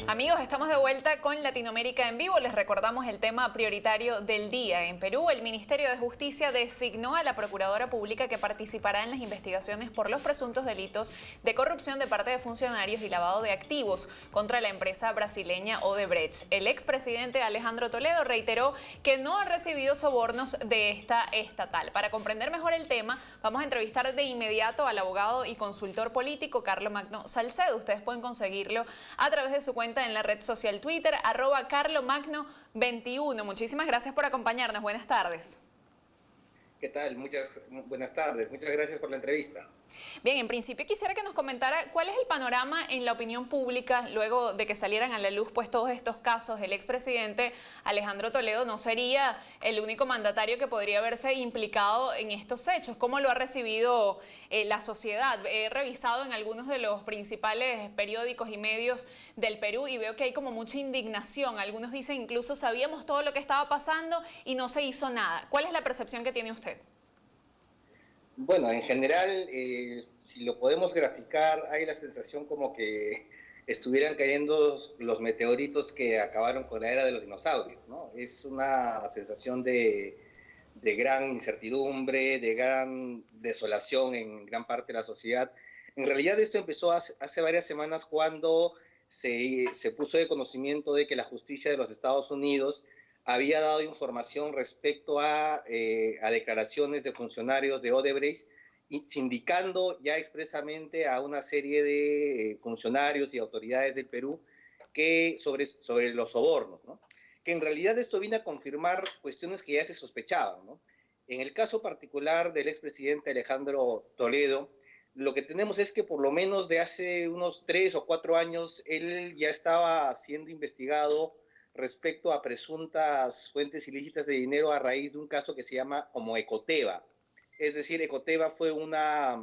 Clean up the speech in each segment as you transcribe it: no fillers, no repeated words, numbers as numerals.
Amigos, estamos de vuelta con Latinoamérica en vivo. Les recordamos el tema prioritario del día. En Perú, el Ministerio de Justicia designó a la Procuradora Pública que participará en las investigaciones por los presuntos delitos de corrupción de parte de funcionarios y lavado de activos contra la empresa brasileña Odebrecht. El expresidente Alejandro Toledo reiteró que no ha recibido sobornos de esta estatal. Para comprender mejor el tema, vamos a entrevistar de inmediato al abogado y consultor político Carlomagno Salcedo. Ustedes pueden conseguirlo a través de su cuenta en la red social Twitter, @carlomagno21. Muchísimas gracias por acompañarnos. Buenas tardes. ¿Qué tal? Muchas buenas tardes. Muchas gracias por la entrevista. Bien, en principio quisiera que nos comentara cuál es el panorama en la opinión pública luego de que salieran a la luz pues todos estos casos. El expresidente Alejandro Toledo no sería el único mandatario que podría haberse implicado en estos hechos. ¿Cómo lo ha recibido la sociedad? He revisado en algunos de los principales periódicos y medios del Perú y veo que hay como mucha indignación. Algunos dicen incluso sabíamos todo lo que estaba pasando y no se hizo nada. ¿Cuál es la percepción que tiene usted? Bueno, en general, si lo podemos graficar, hay la sensación como que estuvieran cayendo los meteoritos que acabaron con la era de los dinosaurios, ¿no? Es una sensación de gran incertidumbre, de gran desolación en gran parte de la sociedad. En realidad esto empezó hace varias semanas cuando se puso de conocimiento de que la justicia de los Estados Unidos había dado información respecto a declaraciones de funcionarios de Odebrecht, sindicando ya expresamente a una serie de funcionarios y autoridades del Perú que sobre los sobornos, ¿no? Que en realidad esto viene a confirmar cuestiones que ya se sospechaban, ¿no? En el caso particular del expresidente Alejandro Toledo, lo que tenemos es que por lo menos de hace unos 3 o 4 años él ya estaba siendo investigado respecto a presuntas fuentes ilícitas de dinero a raíz de un caso que se llama como Ecoteva. Es decir, Ecoteva fue una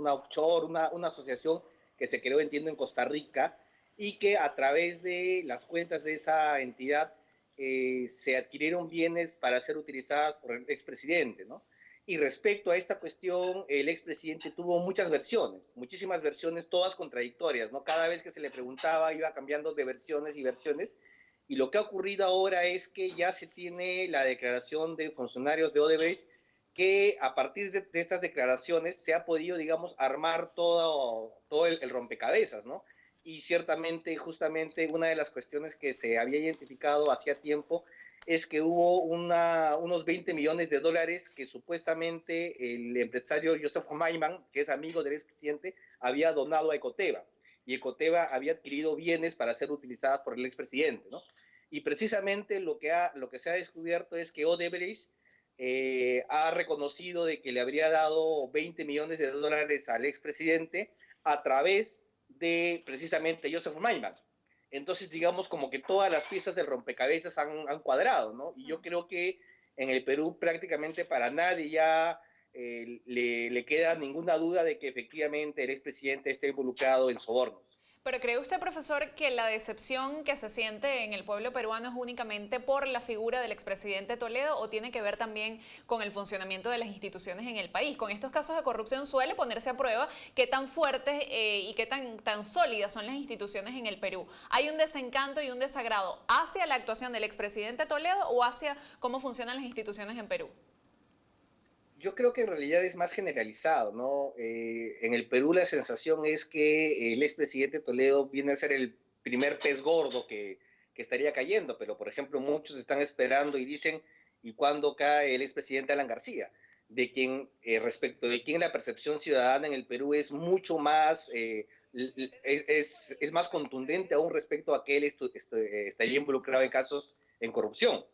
offshore, una asociación que se creó, entiendo, en Costa Rica y que a través de las cuentas de esa entidad se adquirieron bienes para ser utilizadas por el expresidente, ¿no? Y respecto a esta cuestión, el expresidente tuvo muchas versiones, muchísimas versiones, todas contradictorias, ¿no? Cada vez que se le preguntaba iba cambiando de versiones y versiones. Y lo que ha ocurrido ahora es que ya se tiene la declaración de funcionarios de Odebrecht que a partir de estas declaraciones se ha podido, digamos, armar todo el rompecabezas, ¿no? Y ciertamente, justamente, una de las cuestiones que se había identificado hacía tiempo es que hubo unos 20 millones de dólares que supuestamente el empresario Joseph Maiman, que es amigo del expresidente, había donado a Ecoteva. Y Ecoteva había adquirido bienes para ser utilizadas por el expresidente, ¿no? Y precisamente lo que se ha descubierto es que Odebrecht ha reconocido de que le habría dado 20 millones de dólares al expresidente a través de precisamente Joseph Maiman. Entonces, digamos, como que todas las piezas del rompecabezas han cuadrado, ¿no? Y yo creo que en el Perú prácticamente para nadie ya le queda ninguna duda de que efectivamente el expresidente esté involucrado en sobornos. Pero ¿cree usted, profesor, que la decepción que se siente en el pueblo peruano es únicamente por la figura del expresidente Toledo o tiene que ver también con el funcionamiento de las instituciones en el país? Con estos casos de corrupción suele ponerse a prueba qué tan fuertes y qué tan sólidas son las instituciones en el Perú. ¿Hay un desencanto y un desagrado hacia la actuación del expresidente Toledo o hacia cómo funcionan las instituciones en Perú? Yo creo que en realidad es más generalizado, ¿no? En el Perú la sensación es que el expresidente Toledo viene a ser el primer pez gordo que estaría cayendo, pero por ejemplo muchos están esperando y dicen, ¿y cuándo cae el expresidente Alan García? De quien, respecto de quien la percepción ciudadana en el Perú es mucho más, es más contundente aún respecto a que él estaría involucrado en casos en corrupción.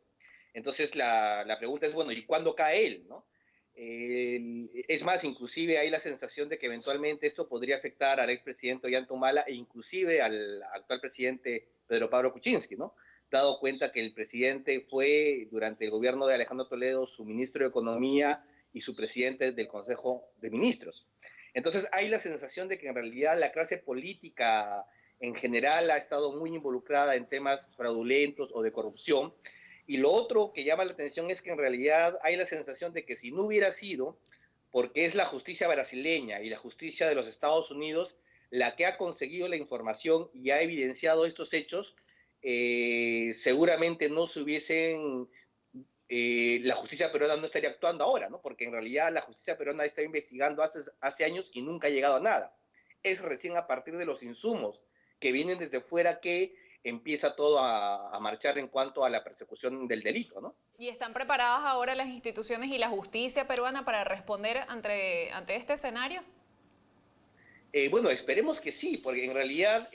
Entonces la pregunta es, bueno, ¿y cuándo cae él, no? Es más, inclusive hay la sensación de que eventualmente esto podría afectar al expresidente Ollanta Humala e inclusive al actual presidente Pedro Pablo Kuczynski, ¿no? Dado cuenta que el presidente fue durante el gobierno de Alejandro Toledo su ministro de Economía y su presidente del Consejo de Ministros. Entonces hay la sensación de que en realidad la clase política en general ha estado muy involucrada en temas fraudulentos o de corrupción. Y lo otro que llama la atención es que en realidad hay la sensación de que si no hubiera sido porque es la justicia brasileña y la justicia de los Estados Unidos la que ha conseguido la información y ha evidenciado estos hechos, seguramente no se hubiesen, la justicia peruana no estaría actuando ahora, ¿no? Porque en realidad la justicia peruana está investigando hace años y nunca ha llegado a nada. Es recién a partir de los insumos que vienen desde fuera que empieza todo a marchar en cuanto a la persecución del delito, ¿no? ¿Y están preparadas ahora las instituciones y la justicia peruana para responder ante este escenario? Bueno, esperemos que sí, porque en realidad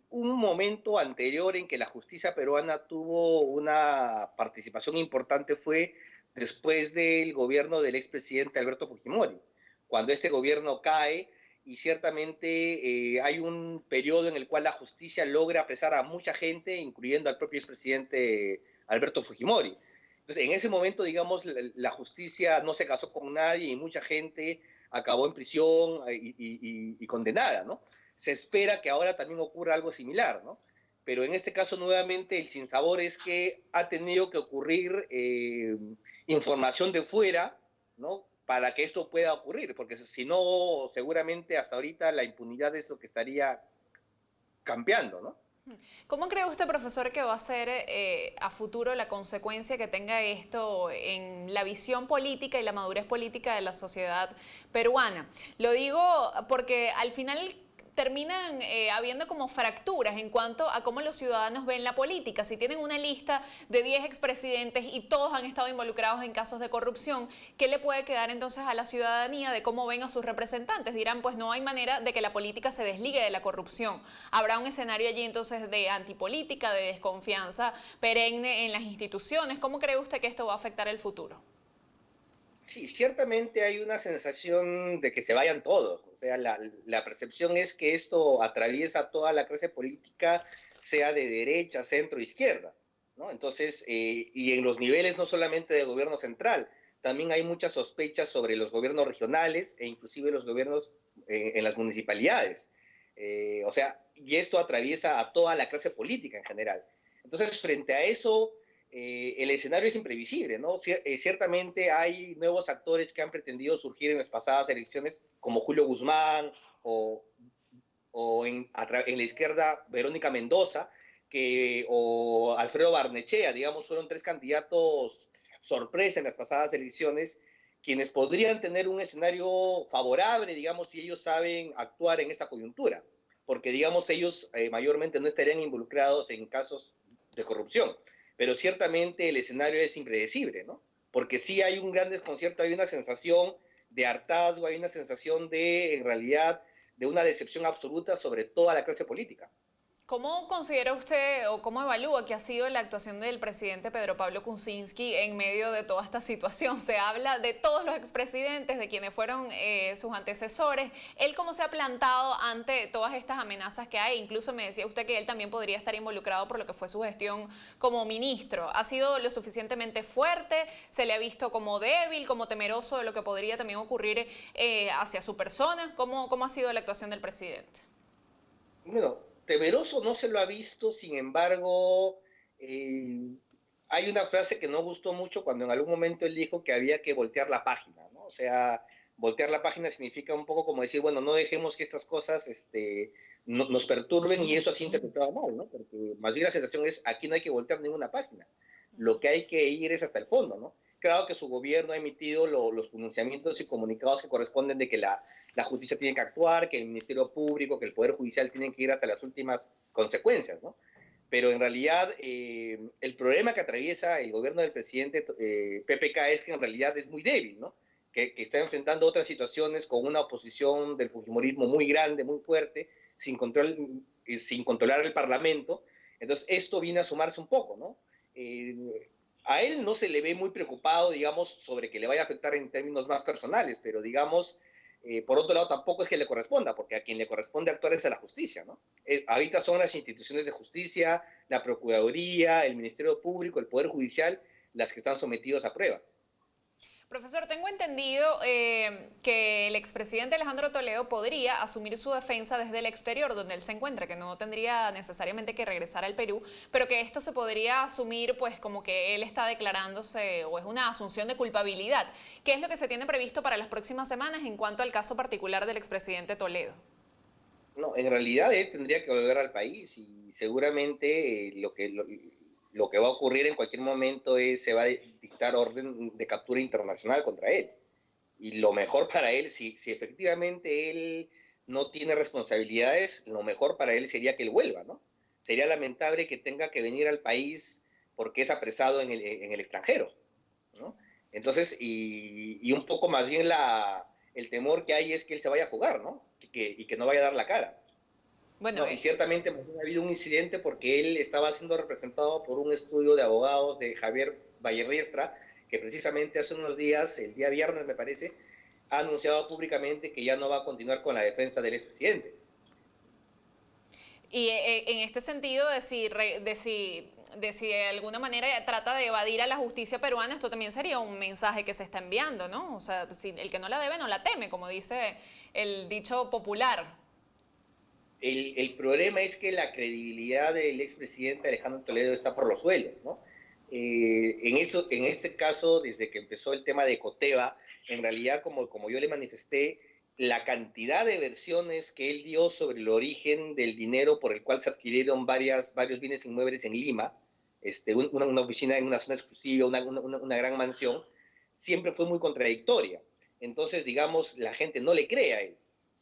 un momento anterior en que la justicia peruana tuvo una participación importante fue después del gobierno del expresidente Alberto Fujimori, cuando este gobierno cae y ciertamente hay un periodo en el cual la justicia logra apresar a mucha gente, incluyendo al propio expresidente Alberto Fujimori. Entonces, en ese momento, digamos, la justicia no se casó con nadie y mucha gente acabó en prisión y condenada, ¿no? Se espera que ahora también ocurra algo similar, ¿no? Pero en este caso, nuevamente, el sinsabor es que ha tenido que ocurrir información de fuera, ¿no? Para que esto pueda ocurrir, porque si no, seguramente hasta ahorita la impunidad es lo que estaría cambiando, ¿no? ¿Cómo cree usted, profesor, que va a ser a futuro la consecuencia que tenga esto en la visión política y la madurez política de la sociedad peruana? Lo digo porque al final terminan habiendo como fracturas en cuanto a cómo los ciudadanos ven la política. Si tienen una lista de 10 expresidentes y todos han estado involucrados en casos de corrupción, ¿qué le puede quedar entonces a la ciudadanía de cómo ven a sus representantes? Dirán, pues no hay manera de que la política se desligue de la corrupción. Habrá un escenario allí entonces de antipolítica, de desconfianza perenne en las instituciones. ¿Cómo cree usted que esto va a afectar el futuro? Sí, ciertamente hay una sensación de que se vayan todos. O sea, la percepción es que esto atraviesa toda la clase política, sea de derecha, centro, izquierda, ¿no? Entonces, y en los niveles no solamente del gobierno central, también hay muchas sospechas sobre los gobiernos regionales e inclusive los gobiernos en las municipalidades. O sea, y esto atraviesa a toda la clase política en general. Entonces, frente a eso el escenario es imprevisible, ¿no? Ciertamente hay nuevos actores que han pretendido surgir en las pasadas elecciones, como Julio Guzmán o en la izquierda Verónica Mendoza, o Alfredo Barnechea, digamos, fueron tres candidatos sorpresa en las pasadas elecciones, quienes podrían tener un escenario favorable, digamos, si ellos saben actuar en esta coyuntura, porque, digamos, ellos mayormente no estarían involucrados en casos de corrupción. Pero ciertamente el escenario es impredecible, ¿no? Porque sí hay un gran desconcierto, hay una sensación de hartazgo, hay una sensación de, en realidad, de una decepción absoluta sobre toda la clase política. ¿Cómo considera usted o cómo evalúa que ha sido la actuación del presidente Pedro Pablo Kuczynski en medio de toda esta situación? Se habla de todos los expresidentes, de quienes fueron sus antecesores. ¿Él cómo se ha plantado ante todas estas amenazas que hay? Incluso me decía usted que él también podría estar involucrado por lo que fue su gestión como ministro. ¿Ha sido lo suficientemente fuerte? ¿Se le ha visto como débil, como temeroso de lo que podría también ocurrir hacia su persona? ¿Cómo ha sido la actuación del presidente? Bueno, temeroso no se lo ha visto, sin embargo, hay una frase que no gustó mucho cuando en algún momento él dijo que había que voltear la página, ¿no? O sea, voltear la página significa un poco como decir, bueno, no dejemos que estas cosas nos perturben y eso así interpretado mal, ¿no? Porque más bien la sensación es, aquí no hay que voltear ninguna página, lo que hay que ir es hasta el fondo, ¿no? Claro que su gobierno ha emitido los pronunciamientos y comunicados que corresponden de que la justicia tiene que actuar, que el Ministerio Público, que el Poder Judicial tienen que ir hasta las últimas consecuencias, ¿no? Pero en realidad el problema que atraviesa el gobierno del presidente PPK es que en realidad es muy débil, ¿no? Que está enfrentando otras situaciones con una oposición del fujimorismo muy grande, muy fuerte, sin controlar el Parlamento. Entonces esto viene a sumarse un poco, ¿no? A él no se le ve muy preocupado, digamos, sobre que le vaya a afectar en términos más personales, pero digamos, por otro lado tampoco es que le corresponda, porque a quien le corresponde actuar es a la justicia, ¿no? Ahorita son las instituciones de justicia, la Procuraduría, el Ministerio Público, el Poder Judicial, las que están sometidos a prueba. Profesor, tengo entendido que el expresidente Alejandro Toledo podría asumir su defensa desde el exterior, donde él se encuentra, que no tendría necesariamente que regresar al Perú, pero que esto se podría asumir pues como que él está declarándose o es una asunción de culpabilidad. ¿Qué es lo que se tiene previsto para las próximas semanas en cuanto al caso particular del expresidente Toledo? No, en realidad él tendría que volver al país y seguramente lo que va a ocurrir en cualquier momento es se va a dictar orden de captura internacional contra él. Y lo mejor para él, si efectivamente él no tiene responsabilidades, lo mejor para él sería que él vuelva, ¿no? Sería lamentable que tenga que venir al país porque es apresado en el extranjero, ¿no? Entonces, y un poco más bien el temor que hay es que él se vaya a fugar, ¿no? Y que no vaya a dar la cara. Bueno, No, y ciertamente ha habido un incidente porque él estaba siendo representado por un estudio de abogados de Javier Vallerriestra, que precisamente hace unos días, el día viernes me parece, ha anunciado públicamente que ya no va a continuar con la defensa del expresidente. y en este sentido, de si de alguna manera trata de evadir a la justicia peruana, esto también sería un mensaje que se está enviando, ¿no? O sea, si el que no la debe no la teme, como dice el dicho popular. El problema es que la credibilidad del expresidente Alejandro Toledo está por los suelos, ¿no? En este caso, desde que empezó el tema de Coteva, en realidad, como yo le manifesté, la cantidad de versiones que él dio sobre el origen del dinero por el cual se adquirieron varios bienes inmuebles en Lima, una oficina en una zona exclusiva, una gran mansión, siempre fue muy contradictoria. Entonces, digamos, la gente no le cree a él.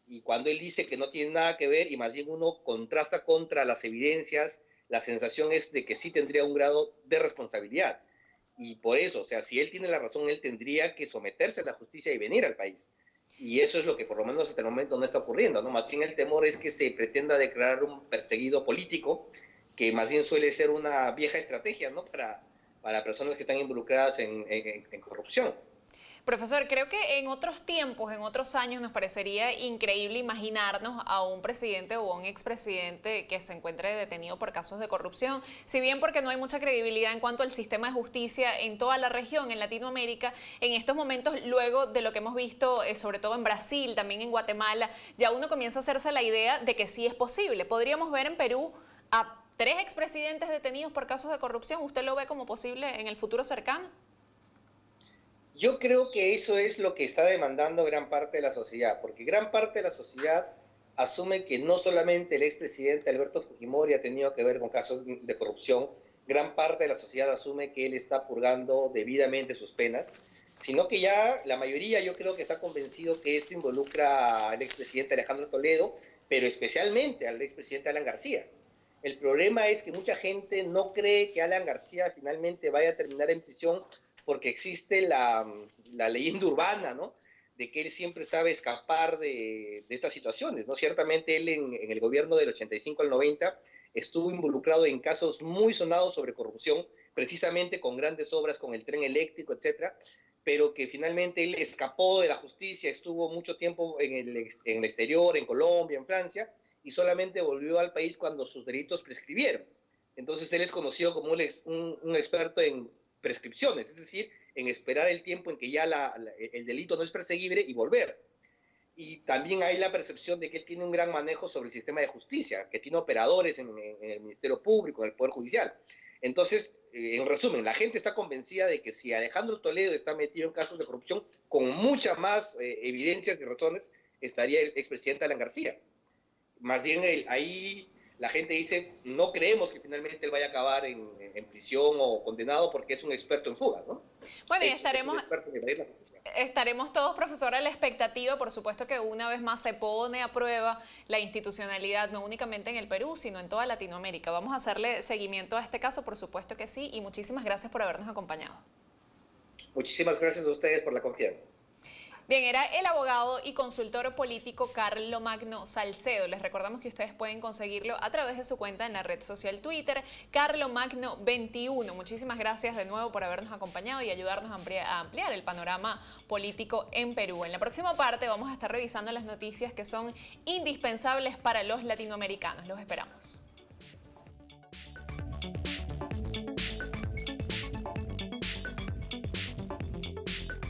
Y cuando él dice que no tiene nada que ver y más bien uno contrasta contra las evidencias, la sensación es de que sí tendría un grado de responsabilidad. Y por eso, o sea, si él tiene la razón, él tendría que someterse a la justicia y venir al país. Y eso es lo que por lo menos hasta el momento no está ocurriendo, ¿no? Más bien el temor es que se pretenda declarar un perseguido político, que más bien suele ser una vieja estrategia, ¿no? Para personas que están involucradas en corrupción. Profesor, creo que en otros tiempos, en otros años, nos parecería increíble imaginarnos a un presidente o a un expresidente que se encuentre detenido por casos de corrupción. Si bien porque no hay mucha credibilidad en cuanto al sistema de justicia en toda la región, en Latinoamérica, en estos momentos, luego de lo que hemos visto, sobre todo en Brasil, también en Guatemala, ya uno comienza a hacerse la idea de que sí es posible. Podríamos ver en Perú a 3 expresidentes detenidos por casos de corrupción. ¿Usted lo ve como posible en el futuro cercano? Yo creo que eso es lo que está demandando gran parte de la sociedad, porque gran parte de la sociedad asume que no solamente el expresidente Alberto Fujimori ha tenido que ver con casos de corrupción, gran parte de la sociedad asume que él está purgando debidamente sus penas, sino que ya la mayoría yo creo que está convencido que esto involucra al expresidente Alejandro Toledo, pero especialmente al expresidente Alan García. El problema es que mucha gente no cree que Alan García finalmente vaya a terminar en prisión porque existe la leyenda urbana, ¿no? De que él siempre sabe escapar de estas situaciones, ¿no? Ciertamente él en el gobierno del 85 al 90 estuvo involucrado en casos muy sonados sobre corrupción, precisamente con grandes obras, con el tren eléctrico, etcétera, pero que finalmente él escapó de la justicia, estuvo mucho tiempo en el exterior, en Colombia, en Francia, y solamente volvió al país cuando sus delitos prescribieron. Entonces él es conocido como un experto en prescripciones, es decir, en esperar el tiempo en que ya el delito no es perseguible y volver. Y también hay la percepción de que él tiene un gran manejo sobre el sistema de justicia, que tiene operadores en el Ministerio Público, en el Poder Judicial. Entonces, en resumen, la gente está convencida de que si Alejandro Toledo está metido en casos de corrupción, con muchas más evidencias y razones, estaría el expresidente Alan García. Más bien ahí la gente dice, no creemos que finalmente él vaya a acabar en prisión o condenado porque es un experto en fugas, ¿no? Bueno, y Es un experto en evadir la justicia. estaremos todos, profesor, a la expectativa, por supuesto que una vez más se pone a prueba la institucionalidad, no únicamente en el Perú, sino en toda Latinoamérica. Vamos a hacerle seguimiento a este caso, por supuesto que sí, y muchísimas gracias por habernos acompañado. Muchísimas gracias a ustedes por la confianza. Bien, era el abogado y consultor político Carlomagno Salcedo. Les recordamos que ustedes pueden conseguirlo a través de su cuenta en la red social Twitter, Carlomagno21. Muchísimas gracias de nuevo por habernos acompañado y ayudarnos a ampliar el panorama político en Perú. En la próxima parte vamos a estar revisando las noticias que son indispensables para los latinoamericanos. Los esperamos.